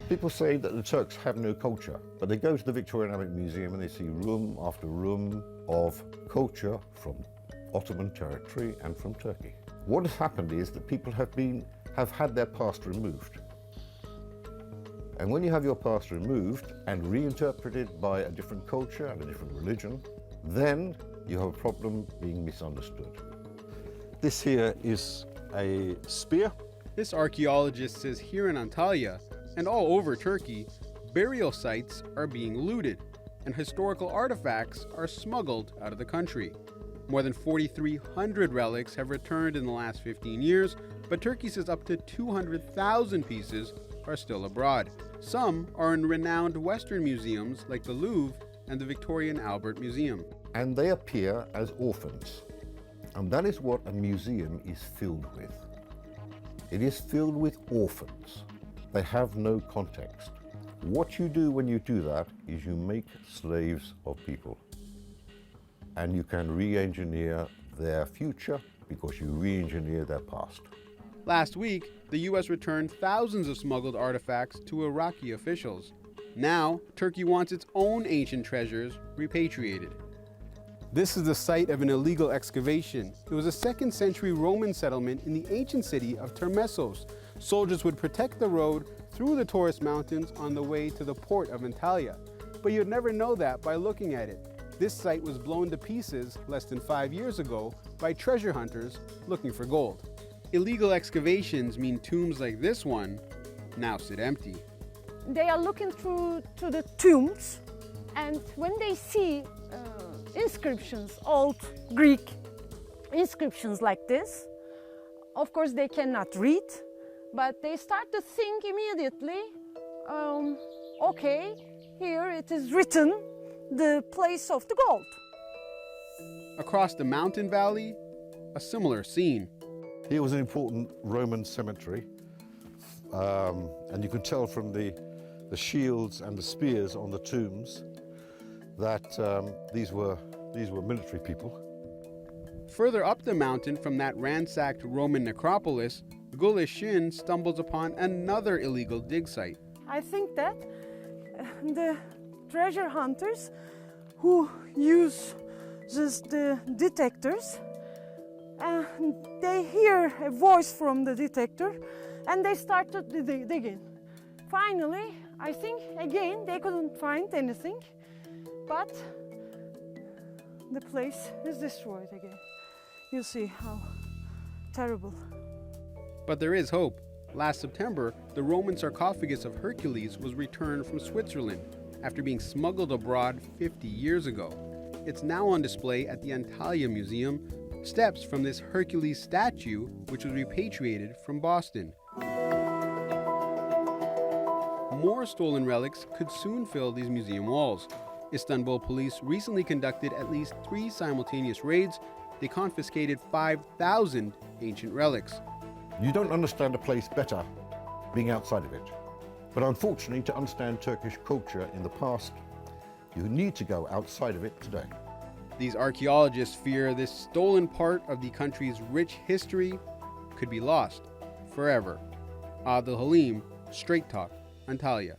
People say that the Turks have no culture, but they go to the Victorian Albert Museum and they see room after room of culture from Ottoman territory and from Turkey. What has happened is that people have had their past removed. And when you have your past removed and reinterpreted by a different culture and a different religion, then you have a problem being misunderstood. This here is a spear. This archaeologist says here in Antalya and all over Turkey, burial sites are being looted and historical artifacts are smuggled out of the country. More than 4,300 relics have returned in the last 15 years, but Turkey says up to 200,000 pieces are still abroad. Some are in renowned Western museums like the Louvre and the Victorian Albert Museum. And they appear as orphans. And that is what a museum is filled with. It is filled with orphans. They have no context. What you do when you do that is you make slaves of people. And you can re-engineer their future because you re-engineer their past. Last week, the U.S. returned thousands of smuggled artifacts to Iraqi officials. Now, Turkey wants its own ancient treasures repatriated. This is the site of an illegal excavation. It was a 2nd century Roman settlement in the ancient city of Termessos. Soldiers would protect the road through the Taurus Mountains on the way to the port of Antalya. But you'd never know that by looking at it. This site was blown to pieces less than 5 years ago by treasure hunters looking for gold. Illegal excavations mean tombs like this one now sit empty. They are looking through to the tombs, and when they see inscriptions, old Greek inscriptions like this, of course they cannot read, but they start to think immediately, okay, here it is written, the place of the gold. Across the mountain valley, a similar scene. Here was an important Roman cemetery, and you can tell from the shields and the spears on the tombs that these were military people. Further up the mountain from that ransacked Roman necropolis, Gulishin stumbles upon another illegal dig site. I think that the treasure hunters who use the detectors, they hear a voice from the detector and they start to dig in. Finally, I think again they couldn't find anything, but the place is destroyed again. You see how terrible. But there is hope. Last September, the Roman sarcophagus of Hercules was returned from Switzerland after being smuggled abroad 50 years ago. It's now on display at the Antalya Museum, steps from this Hercules statue, which was repatriated from Boston. More stolen relics could soon fill these museum walls. Istanbul police recently conducted at least 3 simultaneous raids. They confiscated 5,000 ancient relics. You don't understand a place better being outside of it. But unfortunately, to understand Turkish culture in the past, you need to go outside of it today. These archaeologists fear this stolen part of the country's rich history could be lost forever. Aadel Haleem, Straight Talk, Antalya.